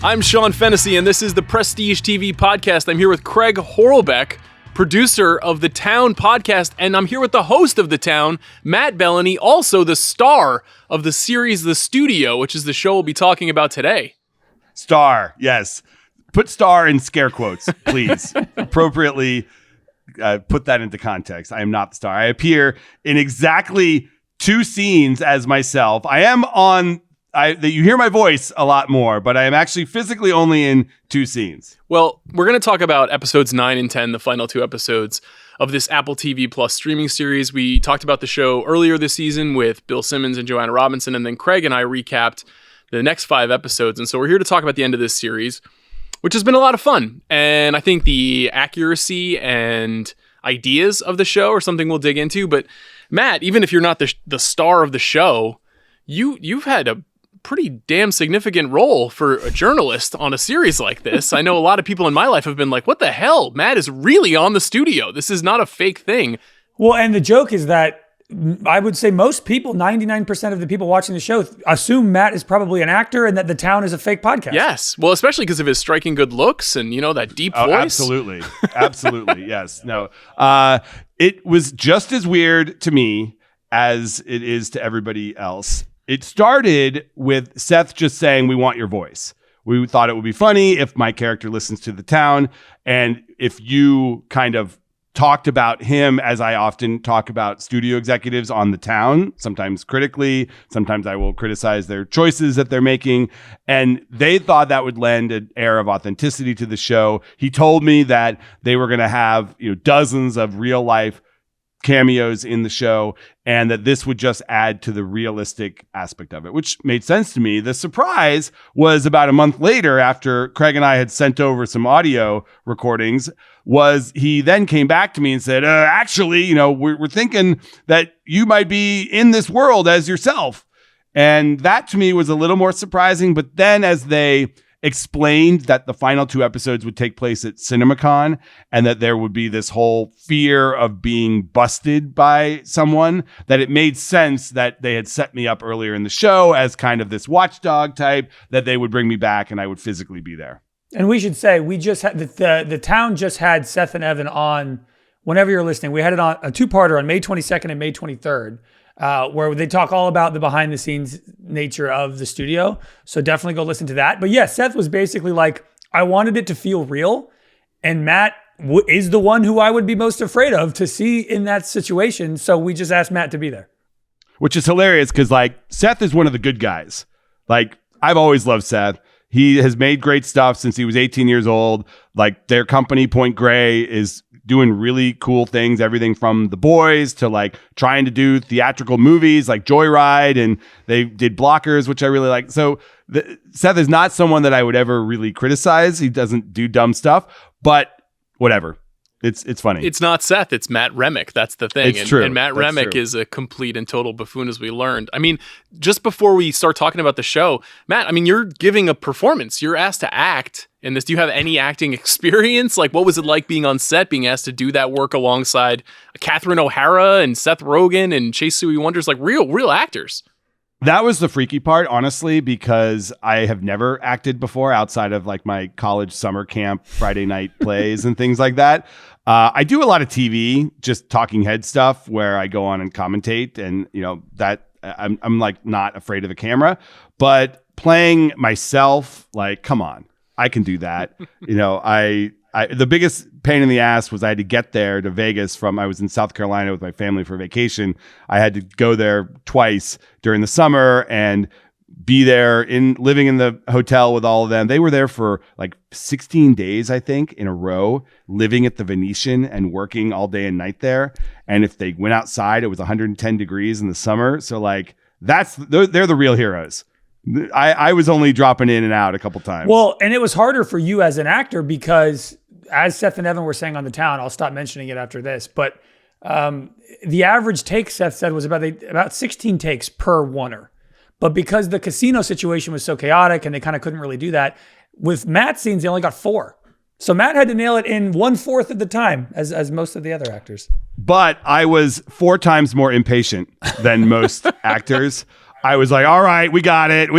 I'm Sean Fennessey, and this is the Prestige TV podcast. I'm here with Craig Horlbeck, producer of the Town podcast, and I'm here with the host of the Town, Matt Belloni, also the star of the series The Studio, which is the show we'll be talking about today. Star, yes. Put star in scare quotes, please. Appropriately put that into context. I am not the star. I appear in exactly 2 scenes as myself. I am on... you hear my voice a lot more, but I am actually physically only in 2 scenes. Well, we're going to talk about episodes 9 and 10, the final 2 episodes of this Apple TV Plus streaming series. We talked about the show earlier this season with Bill Simmons and Joanna Robinson, and then Craig and I recapped the next 5 episodes. And so we're here to talk about the end of this series, which has been a lot of fun. And I think the accuracy and ideas of the show are something we'll dig into. But Matt, even if you're not the star of the show, you've had a pretty damn significant role for a journalist on a series like this. I know a lot of people in my life have been like, what the hell? Matt is really on the studio. This is not a fake thing. Well, and the joke is that I would say most people, 99% of the people watching the show, assume Matt is probably an actor and that the Town is a fake podcast. Yes. Well, especially because of his striking good looks and, that deep voice. Absolutely. Absolutely. Yes. No. It was just as weird to me as it is to everybody else. It started with Seth just saying, we want your voice. We thought it would be funny if my character listens to the Town. And if you kind of talked about him as I often talk about studio executives on the Town, sometimes critically, sometimes I will criticize their choices that they're making. And they thought that would lend an air of authenticity to the show. He told me that they were going to have dozens of real life cameos in the show, and that this would just add to the realistic aspect of it, which made sense to me. The surprise was about a month later, after Craig and I had sent over some audio recordings, was he then came back to me and said, actually, we're thinking that you might be in this world as yourself. And that to me was a little more surprising. But then as they explained that the final 2 episodes would take place at CinemaCon and that there would be this whole fear of being busted by someone, that it made sense that they had set me up earlier in the show as kind of this watchdog type, that they would bring me back and I would physically be there. And we should say, we just had the Town just had Seth and Evan on. Whenever you're listening, we had it on a 2-parter on May 22nd and May 23rd. Where they talk all about the behind the scenes nature of the studio. So definitely go listen to that. But yeah, Seth was basically like, I wanted it to feel real. And Matt is the one who I would be most afraid of to see in that situation. So we just asked Matt to be there. Which is hilarious because Seth is one of the good guys. I've always loved Seth. He has made great stuff since he was 18 years old. Their company, Point Grey, is doing really cool things, everything from The Boys to trying to do theatrical movies like Joyride, and they did Blockers, which I really like. So Seth is not someone that I would ever really criticize. He doesn't do dumb stuff, but whatever. It's funny. It's not Seth, it's Matt Remick. That's the thing. It's true. And Matt Remick is a complete and total buffoon, as we learned. I mean, just before we start talking about the show, Matt, you're giving a performance. You're asked to act in this. Do you have any acting experience? What was it like being on set, being asked to do that work alongside Catherine O'Hara and Seth Rogen and Chase Sui Wonders, real actors? That was the freaky part, honestly, because I have never acted before outside of my college summer camp, Friday night plays and things like that. I do a lot of TV, just talking head stuff where I go on and commentate, and that I'm not afraid of the camera, but playing myself, come on, I can do that. The biggest pain in the ass was I had to get there to Vegas I was in South Carolina with my family for vacation. I had to go there twice during the summer and be there living in the hotel with all of them. They were there for 16 days, I think, in a row, living at the Venetian and working all day and night there. And if they went outside, it was 110 degrees in the summer. So they're the real heroes. I was only dropping in and out a couple times. Well, and it was harder for you as an actor because, as Seth and Evan were saying on the Town, I'll stop mentioning it after this, but the average take, Seth said, was about 16 takes per oneer. But because the casino situation was so chaotic and they kind of couldn't really do that, with Matt's scenes, they only got 4. So Matt had to nail it in 1/4 of the time as most of the other actors. But I was 4 times more impatient than most actors. I was like, all right, we got it,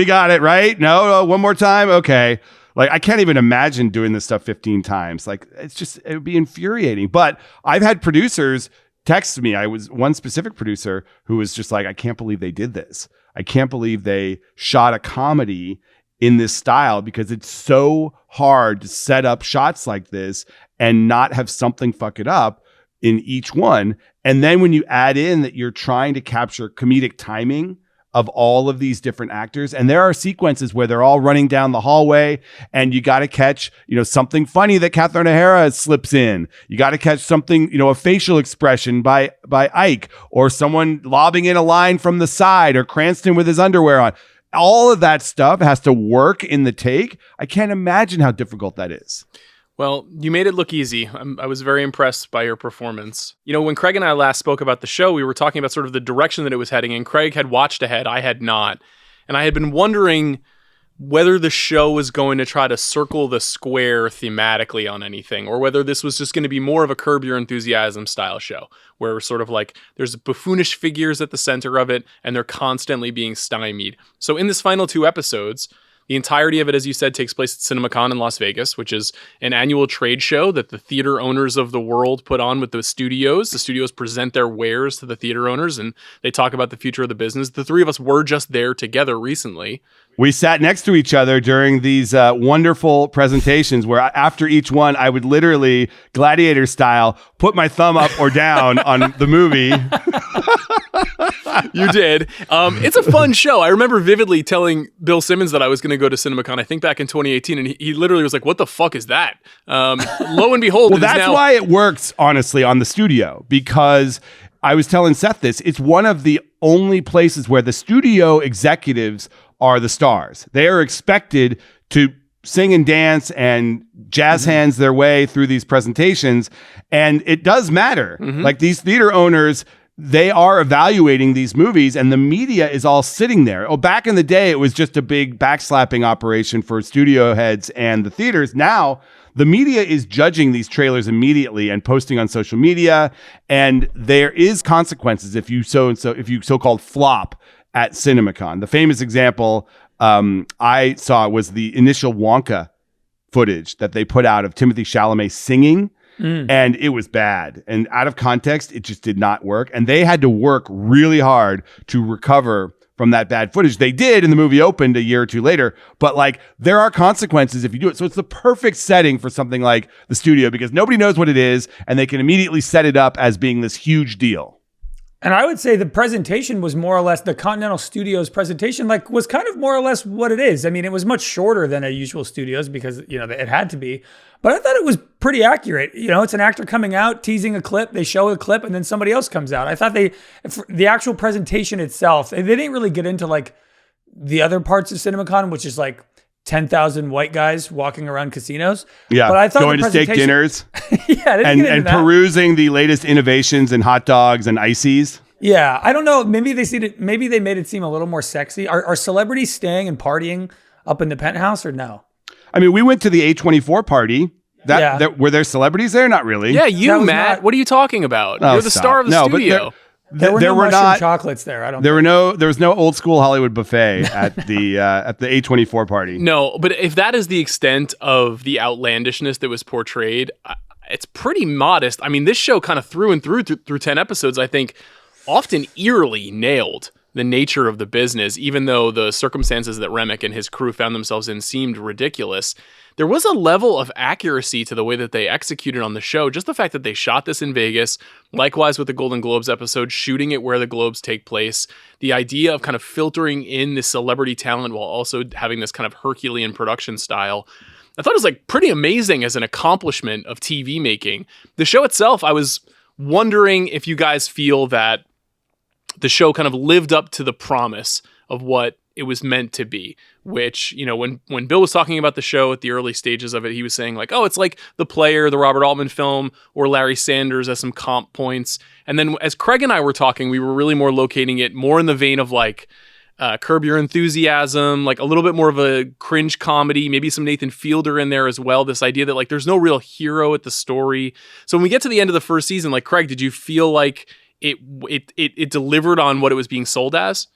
right? No, one more time. Okay. Like, I can't even imagine doing this stuff 15 times. Like, it would be infuriating. But I've had producers text me. I was one specific producer who was just like, I can't believe they did this. I can't believe they shot a comedy in this style because it's so hard to set up shots like this and not have something fuck it up in each one. And then when you add in that you're trying to capture comedic timing of all of these different actors. And there are sequences where they're all running down the hallway and you got to catch, something funny that Catherine O'Hara slips in. You got to catch something, a facial expression by Ike, or someone lobbing in a line from the side, or Cranston with his underwear on. All of that stuff has to work in the take. I can't imagine how difficult that is. Well, you made it look easy. I was very impressed by your performance. When Craig and I last spoke about the show, we were talking about sort of the direction that it was heading, and Craig had watched ahead. I had not. And I had been wondering whether the show was going to try to circle the square thematically on anything, or whether this was just going to be more of a Curb Your Enthusiasm style show, where sort of like there's buffoonish figures at the center of it, and they're constantly being stymied. So in this final 2 episodes, the entirety of it, as you said, takes place at CinemaCon in Las Vegas, which is an annual trade show that the theater owners of the world put on with the studios. The studios present their wares to the theater owners, and they talk about the future of the business. The 3 of us were just there together recently. We sat next to each other during these wonderful presentations where after each one, I would literally, gladiator style, put my thumb up or down on the movie. You did. It's a fun show. I remember vividly telling Bill Simmons that I was going to go to CinemaCon, I think back in 2018, and he literally was like, what the fuck is that? Lo and behold, well, that's why it works, honestly, on the studio, because I was telling Seth this. It's one of the only places where the studio executives are the stars. They are expected to sing and dance and jazz hands their way through these presentations. And it does matter. Like, these theater owners, they are evaluating these movies, and the media is all sitting there. Oh, back in the day, it was just a big backslapping operation for studio heads and the theaters. Now, the media is judging these trailers immediately and posting on social media, and there is consequences if you so-called flop at CinemaCon. The famous example I saw was the initial Wonka footage that they put out of Timothée Chalamet singing. And it was bad. And out of context, it just did not work. And they had to work really hard to recover from that bad footage. They did, and the movie opened a year or 2 later. But like, there are consequences if you do it. So it's the perfect setting for something like the studio, because nobody knows what it is, and they can immediately set it up as being this huge deal. And I would say the presentation was more or less, the Continental Studios presentation, was kind of more or less what it is. I mean, it was much shorter than a usual studios because, it had to be. But I thought it was pretty accurate. It's an actor coming out, teasing a clip, they show a clip, and then somebody else comes out. I thought the actual presentation itself, they didn't really get into the other parts of CinemaCon, which is 10,000 white guys walking around casinos. Yeah, but I thought going to steak dinners. Yeah, and perusing the latest innovations in hot dogs and ices. Yeah, I don't know. Maybe they made it seem a little more sexy. Are celebrities staying and partying up in the penthouse or no? I mean, we went to the A24 party. Were there celebrities there? Not really. Yeah, Matt. What are you talking about? Oh, You're the star of the studio. There were no mushroom chocolates there. There was no old school Hollywood buffet at the A24 party. No, but if that is the extent of the outlandishness that was portrayed, it's pretty modest. I mean, this show kind of through 10 episodes, I think, often eerily nailed the nature of the business, even though the circumstances that Remick and his crew found themselves in seemed ridiculous. There was a level of accuracy to the way that they executed on the show. Just the fact that they shot this in Vegas, likewise with the Golden Globes episode, shooting it where the Globes take place. The idea of kind of filtering in the celebrity talent while also having this kind of Herculean production style, I thought it was pretty amazing as an accomplishment of TV making. The show itself, I was wondering if you guys feel that the show kind of lived up to the promise of what it was meant to be, which, when Bill was talking about the show at the early stages of it, he was saying it's like The Player, the Robert Altman film, or Larry Sanders as some comp points. And then as Craig and I were talking, we were really more locating it more in the vein of Curb Your Enthusiasm, a little bit more of a cringe comedy, maybe some Nathan Fielder in there as well. This idea that there's no real hero at the story. So when we get to the end of the first season, Craig, did you feel like it delivered on what it was being sold as?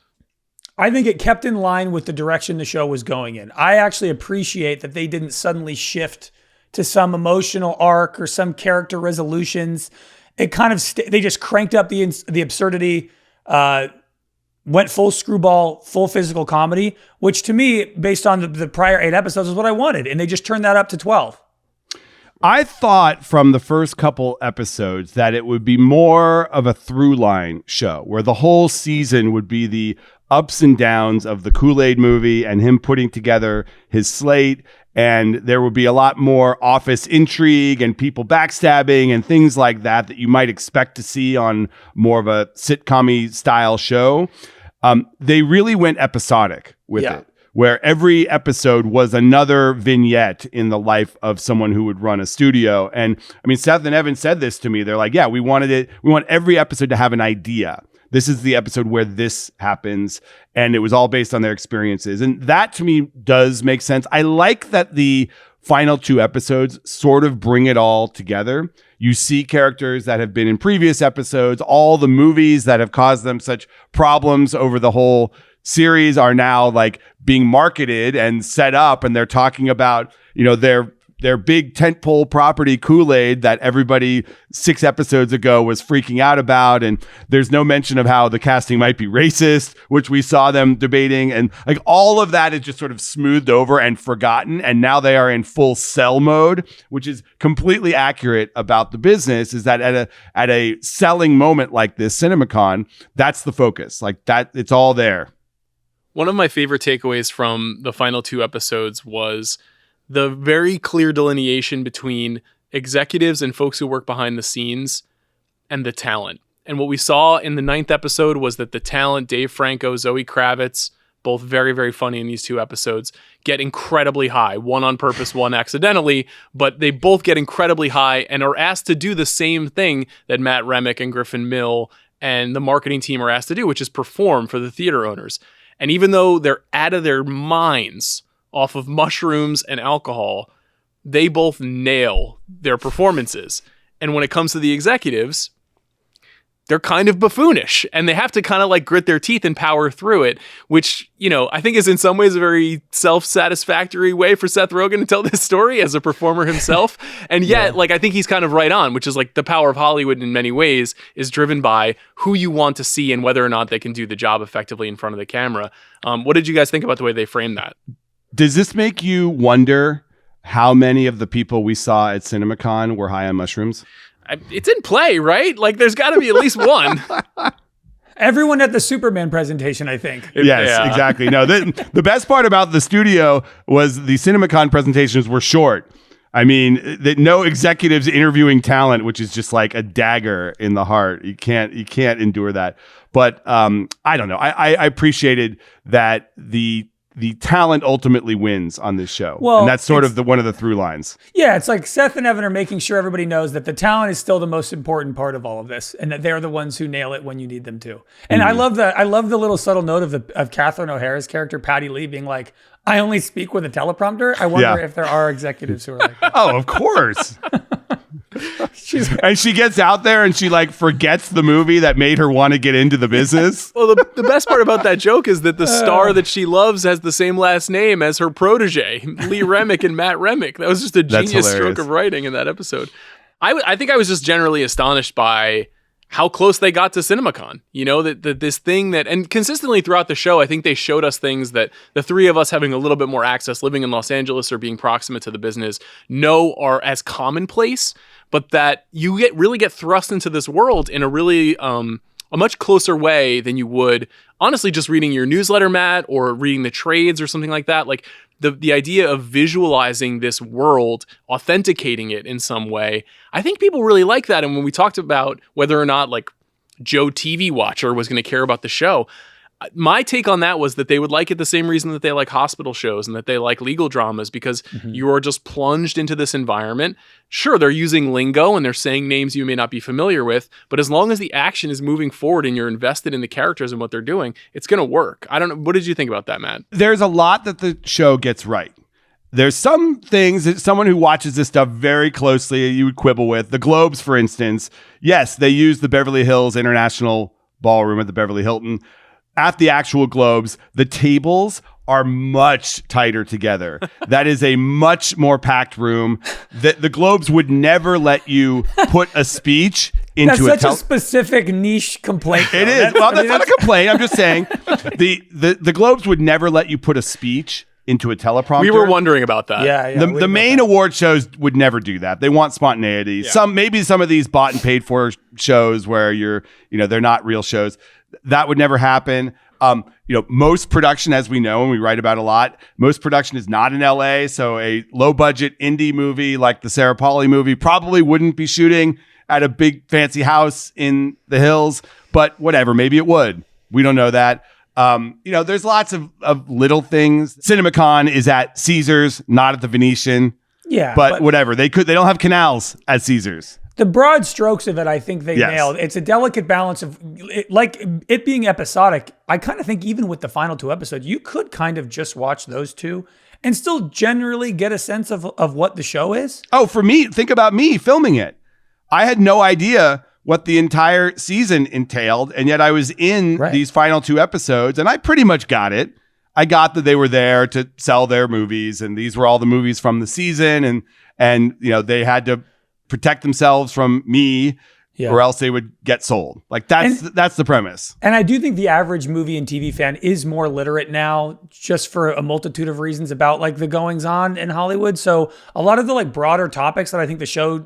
I think it kept in line with the direction the show was going in. I actually appreciate that they didn't suddenly shift to some emotional arc or some character resolutions. It kind of they just cranked up the absurdity, went full screwball, full physical comedy, which to me, based on the prior 8 episodes, is what I wanted, and they just turned that up to 12. I thought from the first couple episodes that it would be more of a through line show where the whole season would be the ups and downs of the Kool-Aid movie and him putting together his slate. And there would be a lot more office intrigue and people backstabbing and things like that you might expect to see on more of a sitcom-y style show. They really went episodic with it, where every episode was another vignette in the life of someone who would run a studio. And I mean, Seth and Evan said this to me. They're like, yeah, we want every episode to have an idea. This is the episode where this happens. And it was all based on their experiences. And that to me does make sense. I like that the final 2 episodes sort of bring it all together. You see characters that have been in previous episodes. All the movies that have caused them such problems over the whole series are now like being marketed and set up. And they're talking about, their big tentpole property Kool-Aid that everybody 6 episodes ago was freaking out about. And there's no mention of how the casting might be racist, which we saw them debating. And like all of that is just sort of smoothed over and forgotten. And now they are in full sell mode, which is completely accurate about the business, is that at a selling moment like this, CinemaCon, that's the focus. Like that, it's all there. One of my favorite takeaways from the final 2 episodes was the very clear delineation between executives and folks who work behind the scenes and the talent. And what we saw in the 9th episode was that the talent, Dave Franco, Zoe Kravitz, both very, very funny in these 2 episodes, get incredibly high, one on purpose, one accidentally, but they both get incredibly high and are asked to do the same thing that Matt Remick and Griffin Mill and the marketing team are asked to do, which is perform for the theater owners. And even though they're out of their minds off of mushrooms and alcohol, they both nail their performances. And when it comes to the executives, they're kind of buffoonish and they have to kind of like grit their teeth and power through it, which, I think is in some ways a very self-satisfactory way for Seth Rogen to tell this story as a performer himself. And yet, I think he's kind of right on, which is like the power of Hollywood in many ways is driven by who you want to see and whether or not they can do the job effectively in front of the camera. What did you guys think about the way they framed that? Does this make you wonder how many of the people we saw at CinemaCon were high on mushrooms? It's in play, right? Like, there's got to be at least one. Everyone at the Superman presentation, I think. Yes, exactly. No, the best part about the studio was the CinemaCon presentations were short. I mean, no executives interviewing talent, which is just like a dagger in the heart. You can't endure that. But I don't know. I appreciated that the talent ultimately wins on this show. Well, and that's sort of one of the through lines. Yeah, it's like Seth and Evan are making sure everybody knows that the talent is still the most important part of all of this, and that they're the ones who nail it when you need them to. And I love the little subtle note of Catherine O'Hara's character, Patty Lee, being like, I only speak with a teleprompter. I wonder if there are executives who are like that. Oh, of course. And she gets out there and she forgets the movie that made her want to get into the business. Well, the best part about that joke is that the star that she loves has the same last name as her protege, Lee Remick and Matt Remick. That was just a genius stroke of writing in that episode. I think I was just generally astonished by how close they got to CinemaCon. That this thing and consistently throughout the show, I think they showed us things that the 3 of us having a little bit more access, living in Los Angeles or being proximate to the business, know are as commonplace, but that you really get thrust into this world in a really a much closer way than you would honestly just reading your newsletter, Matt, or reading the trades or something like that. Like the idea of visualizing this world, authenticating it in some way, I think people really like that. And when we talked about whether or not Joe TV Watcher was going to care about the show, my take on that was that they would like it the same reason that they like hospital shows and that they like legal dramas, because you are just plunged into this environment. Sure, they're using lingo and they're saying names you may not be familiar with, but as long as the action is moving forward and you're invested in the characters and what they're doing, it's going to work. I don't know. What did you think about that, Matt? There's a lot that the show gets right. There's some things that someone who watches this stuff very closely you would quibble with. The Globes, for instance. Yes, they use the Beverly Hills International Ballroom at the Beverly Hilton. at the actual Globes, the tables are much tighter together. That is a much more packed room. The Globes would never let you put a speech into That's such a specific niche complaint. It is. Well, that's not a complaint. I'm just saying the Globes would never let you put a speech into a teleprompter. We were wondering about that. Yeah. The main award shows would never do that. They want spontaneity. Yeah. Maybe some of these bought and paid for shows where they're not real shows. That would never happen. Most production, as we know, and we write about a lot, most production is not in LA. So a low budget indie movie like the Sarah Polley movie probably wouldn't be shooting at a big fancy house in the hills, but whatever, maybe it would. We don't know that. There's lots of little things. CinemaCon is at Caesars, not at the Venetian. Yeah. But whatever. They don't have canals at Caesars. The broad strokes of it, I think they nailed. It's a delicate balance of it being episodic. I kind of think even with the final 2 episodes, you could kind of just watch those 2 and still generally get a sense of what the show is. Oh, for me, think about me filming it. I had no idea what the entire season entailed, and yet I was in these final 2 episodes, and I pretty much got it. I got that they were there to sell their movies, and these were all the movies from the season, and they had to protect themselves from me, or else they would get sold. Like that's the premise. And I do think the average movie and TV fan is more literate now, just for a multitude of reasons about like the goings on in Hollywood. So a lot of the like broader topics that I think the show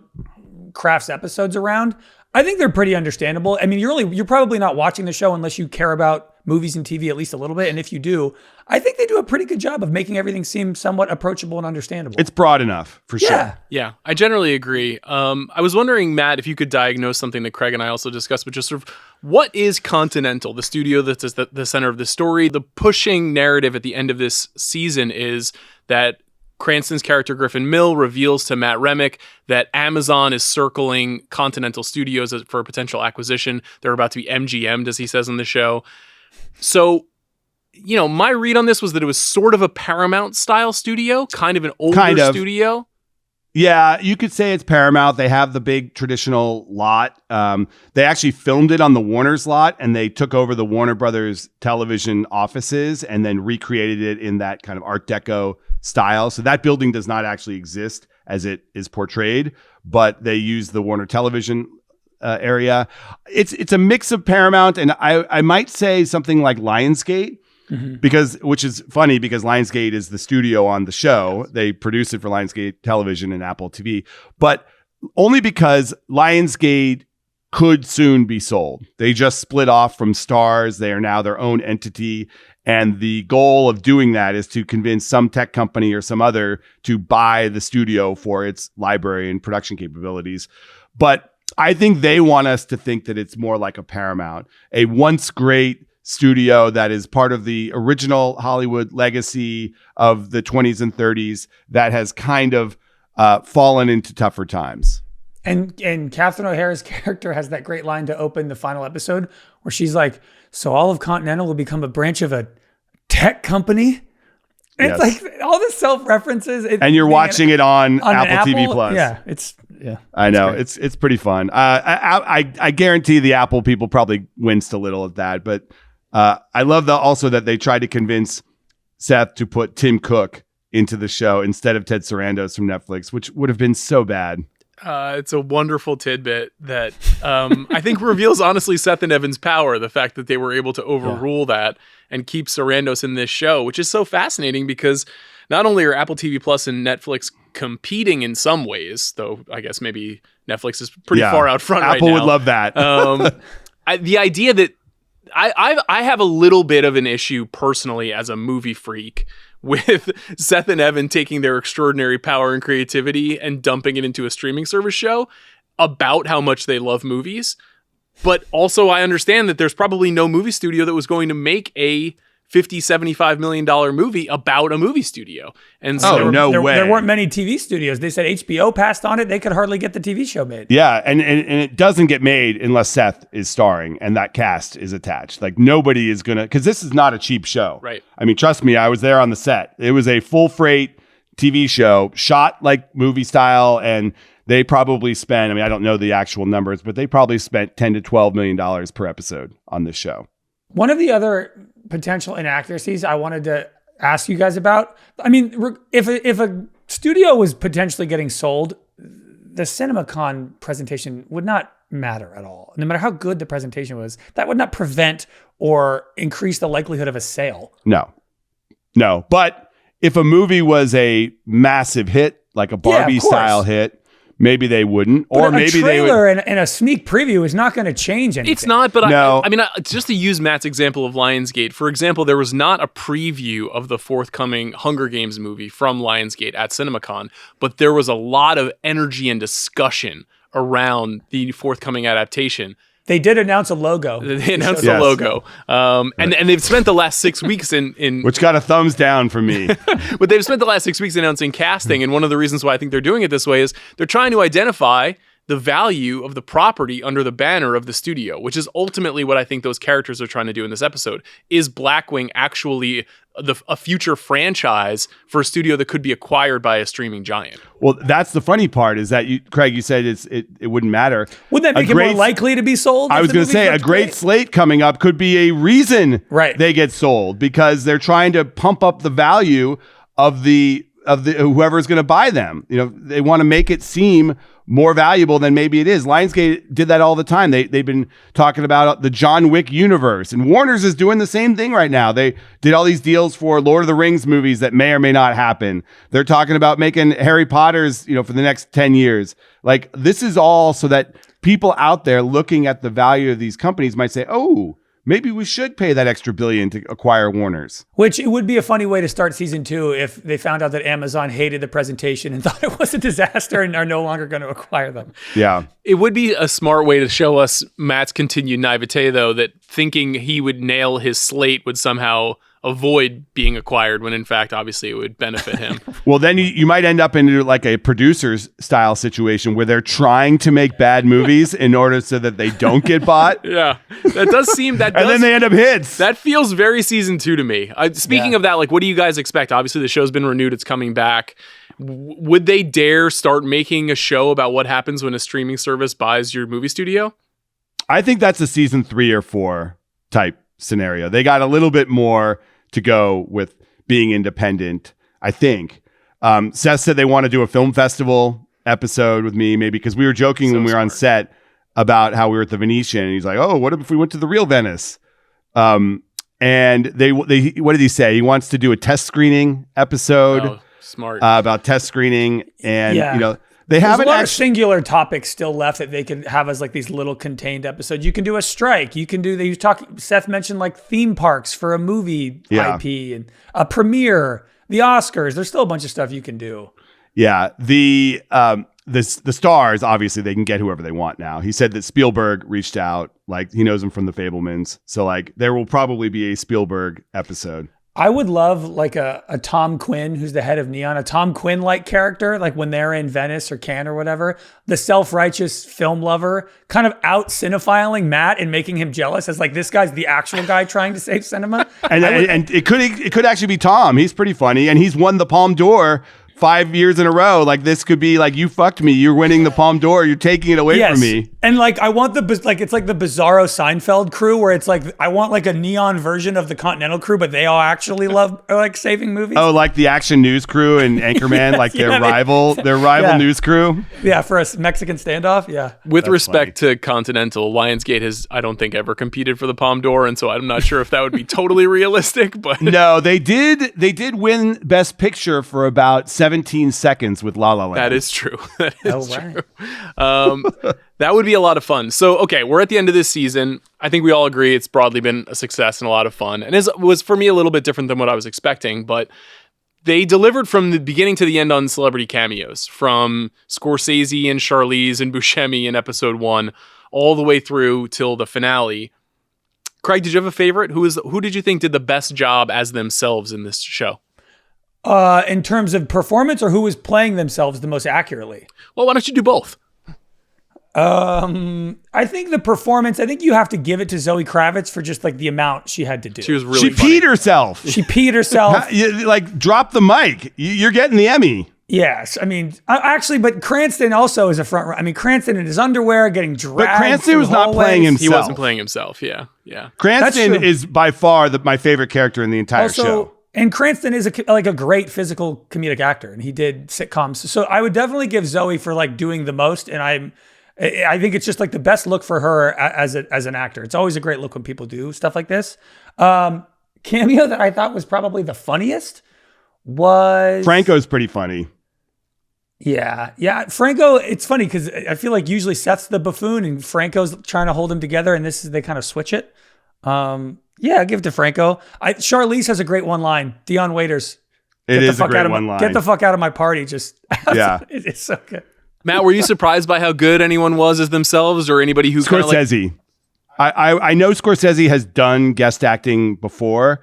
crafts episodes around, I think they're pretty understandable. I mean, you're probably not watching the show unless you care about movies and TV at least a little bit. And if you do, I think they do a pretty good job of making everything seem somewhat approachable and understandable. It's broad enough for sure. Yeah, I generally agree. I was wondering, Matt, if you could diagnose something that Craig and I also discussed, but just sort of what is Continental, the studio that's the center of the story? The pushing narrative at the end of this season is that Cranston's character Griffin Mill reveals to Matt Remick that Amazon is circling Continental Studios for a potential acquisition. They're about to be MGM'd, as he says in the show. So, my read on this was that it was sort of a Paramount-style studio, kind of an older studio. Yeah, you could say it's Paramount. They have the big traditional lot. They actually filmed it on the Warner's lot, and they took over the Warner Brothers television offices and then recreated it in that kind of Art Deco style. So that building does not actually exist as it is portrayed, but they use the Warner television area. It's a mix of Paramount, and I might say something like Lionsgate. Mm-hmm. Which is funny because Lionsgate is the studio on the show. They produce it for Lionsgate Television and Apple TV, but only because Lionsgate could soon be sold. They just split off from Starz. They are now their own entity. And the goal of doing that is to convince some tech company or some other to buy the studio for its library and production capabilities. But I think they want us to think that it's more like a Paramount, a once great studio that is part of the original Hollywood legacy of the 20s and 30s that has kind of fallen into tougher times. And Catherine O'Hara's character has that great line to open the final episode where she's like, so all of Continental will become a branch of a tech company? And It's like all the self-references. And you're watching it on Apple TV Plus. Yeah, I know. It's pretty fun. I guarantee the Apple people probably winced a little at that, but I love also that they tried to convince Seth to put Tim Cook into the show instead of Ted Sarandos from Netflix, which would have been so bad. It's a wonderful tidbit that I think reveals, honestly, Seth and Evan's power, the fact that they were able to overrule that and keep Sarandos in this show, which is so fascinating because not only are Apple TV Plus and Netflix competing in some ways, though I guess maybe Netflix is pretty far out front right now. Apple would love that. The idea that I have a little bit of an issue personally as a movie freak with Seth and Evan taking their extraordinary power and creativity and dumping it into a streaming service show about how much they love movies. But also I understand that there's probably no movie studio that was going to make a $50, $75 million movie about a movie studio. And so no way. There weren't many TV studios. They said HBO passed on it. They could hardly get the TV show made. Yeah, and it doesn't get made unless Seth is starring and that cast is attached. Like nobody is going to, because this is not a cheap show. Right. I mean, trust me, I was there on the set. It was a full freight TV show shot like movie style, and they probably spent, I don't know the actual numbers, but they probably spent $10 to $12 million per episode on this show. One of the other potential inaccuracies I wanted to ask you guys about, I mean, if a studio was potentially getting sold, the CinemaCon presentation would not matter at all. No matter how good the presentation was, that would not prevent or increase the likelihood of a sale. No. But if a movie was a massive hit, like a Barbie style hit, maybe they wouldn't, or maybe they would. A trailer and a sneak preview is not going to change anything. It's not, but no. I mean, just to use Matt's example of Lionsgate, for example, there was not a preview of the forthcoming Hunger Games movie from Lionsgate at CinemaCon, but there was a lot of energy and discussion around the forthcoming adaptation. They did announce a logo. They announced the logo. And they've spent the last 6 weeks in which got a thumbs down from me. But they've spent the last 6 weeks announcing casting. And one of the reasons why I think they're doing it this way is they're trying to identify the value of the property under the banner of the studio, which is ultimately what I think those characters are trying to do in this episode. Is Blackwing actually a future franchise for a studio that could be acquired by a streaming giant? Well, that's the funny part is that Craig, you said it wouldn't matter. Wouldn't that make it more likely to be sold? I was going to say a great slate coming up could be a reason they get sold, because they're trying to pump up the value of the whoever's going to buy them. You know, they want to make it seem more valuable than maybe it is. Lionsgate did that all the time. They've been talking about the John Wick universe, and Warner's is doing the same thing right now. They did all these deals for Lord of the Rings movies that may or may not happen. They're talking about making Harry Potter's, for the next 10 years. Like, this is all so that people out there looking at the value of these companies might say, oh, maybe we should pay that extra $1 billion to acquire Warner's. Which it would be a funny way to start season 2 if they found out that Amazon hated the presentation and thought it was a disaster and are no longer going to acquire them. Yeah. It would be a smart way to show us Matt's continued naivete, though, that thinking he would nail his slate would somehow avoid being acquired, when in fact, obviously, it would benefit him. Well, then you might end up into like a producer's style situation where they're trying to make bad movies in order so that they don't get bought. Yeah, that does seem that. And then they end up hits. That feels very season 2 to me. Speaking of that, like, what do you guys expect? Obviously, the show's been renewed; it's coming back. Would they dare start making a show about what happens when a streaming service buys your movie studio? I think that's a season 3 or 4 type scenario. They got a little bit more to go with being independent, I think. Seth said they want to do a film festival episode with me, maybe, because we were joking when we were on set about how we were at the Venetian, and he's like, oh, what if we went to the real Venice? And they what did he say? He wants to do a test screening episode. Oh, smart. About test screening, and they haven't a lot of singular topics still left that they can have as like these little contained episodes. You can do a strike. You can do. Seth mentioned like theme parks for a movie IP and a premiere, the Oscars. There's still a bunch of stuff you can do. Yeah, the stars, obviously they can get whoever they want now. He said that Spielberg reached out, like he knows him from The Fabelmans, so like there will probably be a Spielberg episode. I would love like a Tom Quinn, who's the head of Neon, a Tom Quinn-like character, like when they're in Venice or Cannes or whatever, the self-righteous film lover, kind of out cinephiling Matt and making him jealous as like, this guy's the actual guy trying to save cinema. And it could actually be Tom. He's pretty funny, and he's won the Palme d'Or 5 years in a row. Like, this could be like, you fucked me. You're winning the Palme d'Or. You're taking it away from me. And like, I want it's like the Bizarro Seinfeld crew, where it's like, I want like a neon version of the Continental crew, but they all actually love like saving movies. Oh, like the Action News crew and Anchorman, like their rival news crew. Yeah, for a Mexican standoff. Yeah. With respect to Continental, Lionsgate has, I don't think, ever competed for the Palme d'Or, and so I'm not sure if that would be totally realistic. But no, they did win Best Picture for about 17 seconds with La La Land. That is true. That is true. That would be a lot of fun. So, okay, we're at the end of this season. I think we all agree it's broadly been a success and a lot of fun. And it was, for me, a little bit different than what I was expecting, but they delivered from the beginning to the end on celebrity cameos, from Scorsese and Charlize and Buscemi in episode 1, all the way through till the finale. Craig, did you have a favorite? Who did you think did the best job as themselves in this show? In terms of performance, or who was playing themselves the most accurately? Well, why don't you do both? I think the performance, I think you have to give it to Zoe Kravitz for just like the amount she had to do. She was really funny. Peed herself. She peed herself. Like, drop the mic. You're getting the Emmy. Yes. I mean, actually, but Cranston also is a front runner. I mean, Cranston in his underwear getting dragged. But Cranston was not playing himself. He wasn't playing himself. Yeah. Yeah. Cranston is by far my favorite character in the entire show. And Cranston is a great physical comedic actor, and he did sitcoms. So I would definitely give Zoe for like doing the most, and I think it's just like the best look for her as an actor. It's always a great look when people do stuff like this. Cameo that I thought was probably the funniest was Franco's pretty funny. Yeah. Franco, it's funny because I feel like usually Seth's the buffoon and Franco's trying to hold him together, and they kind of switch it. I'll give it to Franco. Charlize has a great one line. Dion Waiters. It is a great one line. Get the fuck out of my party. It's so good. Matt, were you surprised by how good anyone was as themselves, or anybody who Scorsese? I know Scorsese has done guest acting before,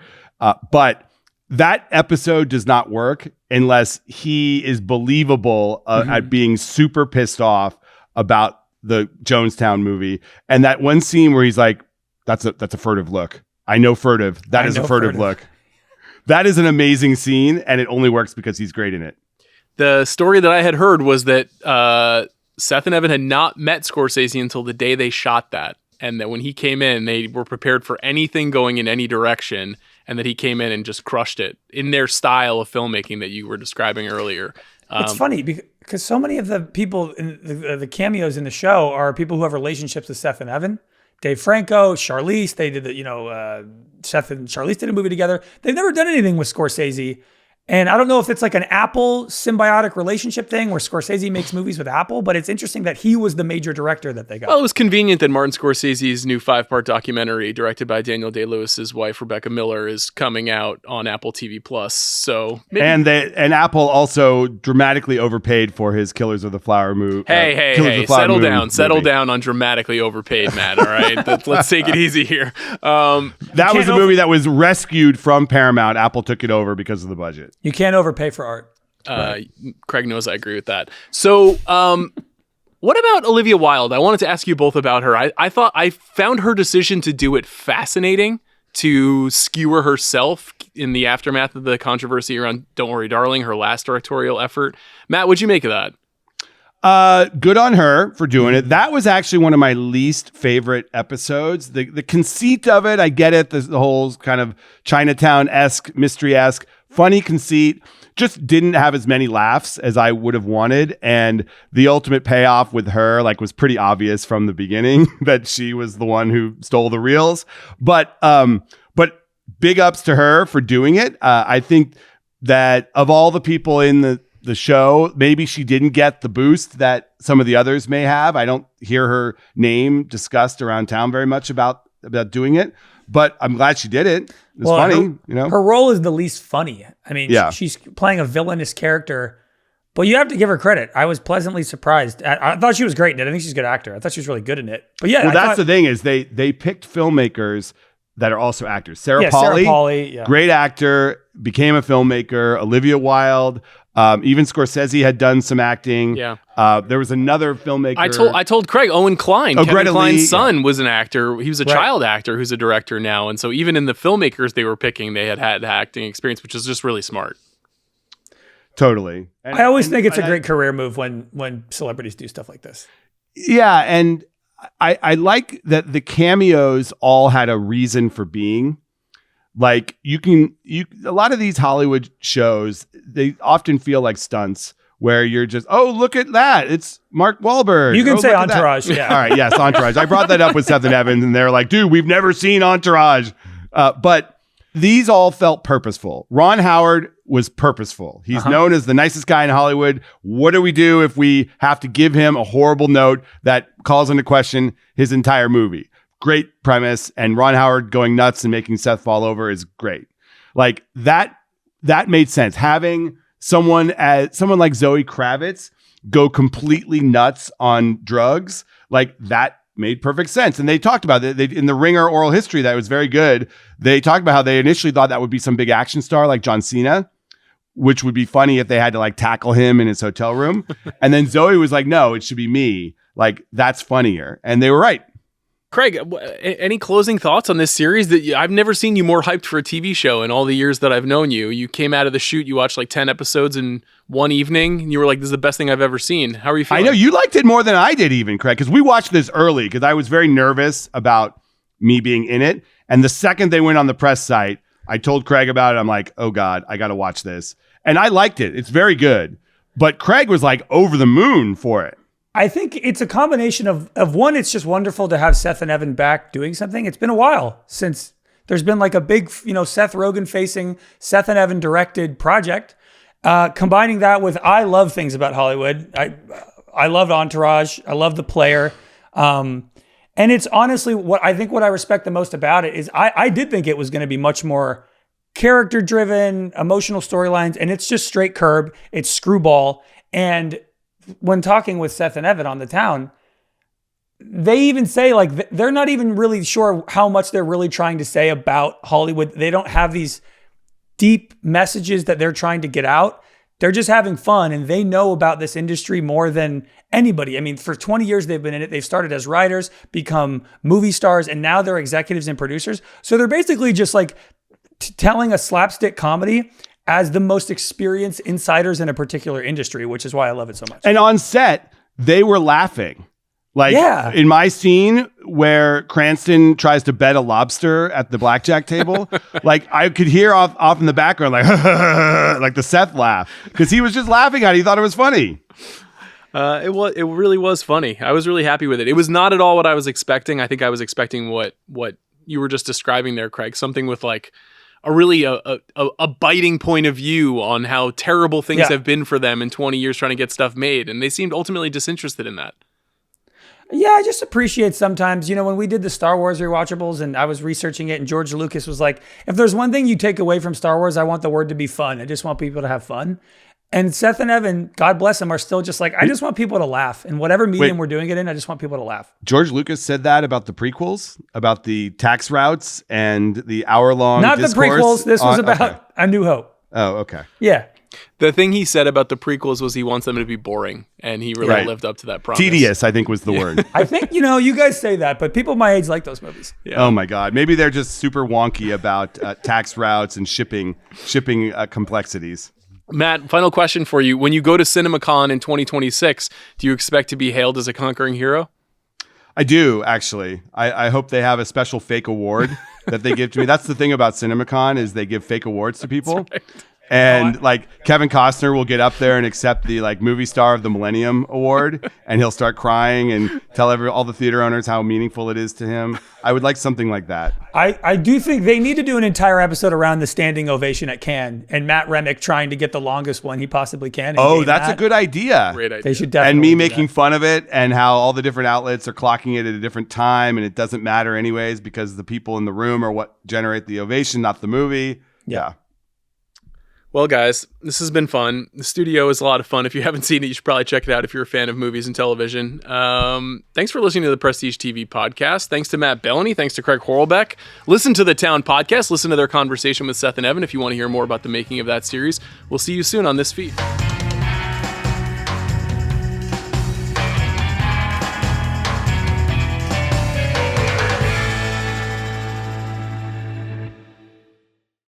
but that episode does not work unless he is believable at being super pissed off about the Jonestown movie. And that one scene where he's like, that's a furtive look. I know furtive. That is a furtive look. That is an amazing scene, and it only works because he's great in it. The story that I had heard was that Seth and Evan had not met Scorsese until the day they shot that. And that when he came in, they were prepared for anything going in any direction, and that he came in and just crushed it in their style of filmmaking that you were describing earlier. It's funny because so many of the people in the cameos in the show are people who have relationships with Seth and Evan. Dave Franco, Charlize, they did Seth and Charlize did a movie together. They've never done anything with Scorsese. And I don't know if it's like an Apple symbiotic relationship thing where Scorsese makes movies with Apple, but it's interesting that he was the major director that they got. Well, it was convenient that Martin Scorsese's new 5-part documentary, directed by Daniel Day-Lewis's wife, Rebecca Miller, is coming out on Apple TV+. So and Apple also dramatically overpaid for his Killers of the Flower movie. Hey, settle down on dramatically overpaid, Matt. All right, let's take it easy here. That was a movie that was rescued from Paramount. Apple took it over because of the budget. You can't overpay for art. Right. Craig knows I agree with that. So, what about Olivia Wilde? I wanted to ask you both about her. I thought I found her decision to do it fascinating, to skewer herself in the aftermath of the controversy around Don't Worry, Darling, her last directorial effort. Matt, what'd you make of that? Good on her for doing it. That was actually one of my least favorite episodes. The conceit of it, I get it. The whole kind of Chinatown-esque, mystery-esque, funny conceit, just didn't have as many laughs as I would have wanted. And the ultimate payoff with her was pretty obvious from the beginning that she was the one who stole the reels. But big ups to her for doing it. I think that of all the people in the show, maybe she didn't get the boost that some of the others may have. I don't hear her name discussed around town very much about doing it. But I'm glad she did it. It's funny, Her role is the least funny. I mean, she's playing a villainous character, but you have to give her credit. I was pleasantly surprised. I thought she was great in it. I think she's a good actor. I thought she was really good in it. But yeah, the thing is they picked filmmakers that are also actors. Sarah Polley, great actor, became a filmmaker. Olivia Wilde. Even Scorsese had done some acting. Yeah. There was another filmmaker. I told Craig, Owen Klein, Kevin Greta Kline's Lee, son, was an actor. He was a child actor who's a director now. And so even in the filmmakers they were picking, they had acting experience, which is just really smart. Totally. I always think it's a great career move when celebrities do stuff like this. Yeah. And I like that the cameos all had a reason for being. Like a lot of these Hollywood shows, they often feel like stunts where you're just, oh, look at that. It's Mark Wahlberg. You can say Entourage. Yeah. All right. Yes. Entourage. I brought that up with Seth and Evans and they're like, dude, we've never seen Entourage. But these all felt purposeful. Ron Howard was purposeful. He's known as the nicest guy in Hollywood. What do we do if we have to give him a horrible note that calls into question his entire movie? Great premise, and Ron Howard going nuts and making Seth fall over is great. Like that made sense. Having someone like Zoe Kravitz go completely nuts on drugs, like that made perfect sense. And they talked about it in the Ringer oral history that was very good. They talked about how they initially thought that would be some big action star like John Cena, which would be funny if they had to tackle him in his hotel room. And then Zoe was like, no, it should be me. Like that's funnier. And they were right. Craig, any closing thoughts on this series? I've never seen you more hyped for a TV show in all the years that I've known you. You came out of the shoot, you watched 10 episodes in one evening, and you were like, this is the best thing I've ever seen. How are you feeling? I know, you liked it more than I did even, Craig, because we watched this early, because I was very nervous about me being in it. And the second they went on the press site, I told Craig about it. I'm like, oh God, I got to watch this. And I liked it. It's very good. But Craig was like over the moon for it. I think it's a combination of one, it's just wonderful to have Seth and Evan back doing something. It's been a while since there's been like a big, Seth Rogen facing, Seth and Evan directed project. Combining that with, I love things about Hollywood. I loved Entourage. I love The Player. And it's honestly what I respect the most about it is I did think it was going to be much more character driven, emotional storylines, and it's just straight curb. It's screwball. And when talking with Seth and Evan on The Town, they even say like they're not even really sure how much they're really trying to say about Hollywood. They don't have these deep messages that they're trying to get out. They're just having fun, and they know about this industry more than anybody. I mean, for 20 years they've been in it. They've started as writers, become movie stars, and now they're executives and producers. So they're basically just like telling a slapstick comedy as the most experienced insiders in a particular industry, which is why I love it so much. And on set, they were laughing. Like in my scene where Cranston tries to bet a lobster at the blackjack table, like I could hear off in the background, like, like the Seth laugh, because he was just laughing at it. He thought it was funny. It really was funny. I was really happy with it. It was not at all what I was expecting. I think I was expecting what you were just describing there, Craig, something with like a really a biting point of view on how terrible things have been for them in 20 years trying to get stuff made. And they seemed ultimately disinterested in that. Yeah, I just appreciate sometimes, when we did the Star Wars rewatchables and I was researching it and George Lucas was like, if there's one thing you take away from Star Wars, I want the word to be fun. I just want people to have fun. And Seth and Evan, God bless them, are still just like, I just want people to laugh. And whatever medium we're doing it in, I just want people to laugh. George Lucas said that about the prequels, about the tax routes and the hour-long Not discourse. The prequels. This was about A New Hope. Oh, okay. Yeah. The thing he said about the prequels was he wants them to be boring, and he really lived up to that promise. Tedious, I think was the word. I think, you guys say that, but people my age like those movies. Yeah. Oh my God. Maybe they're just super wonky about tax routes and shipping complexities. Matt, final question for you. When you go to CinemaCon in 2026, do you expect to be hailed as a conquering hero? I do, actually. I hope they have a special fake award that they give to me. That's the thing about CinemaCon is they give fake awards to people. Right. And like Kevin Costner will get up there and accept the like movie star of the Millennium Award, and he'll start crying and tell all the theater owners how meaningful it is to him. I would like something like that. I do think they need to do an entire episode around the standing ovation at Cannes and Matt Remick trying to get the longest one he possibly can. Oh, that's a good idea. Great idea. They should definitely. And me making fun of it and how all the different outlets are clocking it at a different time, and it doesn't matter anyways because the people in the room are what generate the ovation, not the movie. Yeah. Well, guys, this has been fun. The studio is a lot of fun. If you haven't seen it, you should probably check it out if you're a fan of movies and television. Thanks for listening to the Prestige TV podcast. Thanks to Matt Belloni. Thanks to Craig Horlbeck. Listen to the Town podcast. Listen to their conversation with Seth and Evan if you want to hear more about the making of that series. We'll see you soon on this feed.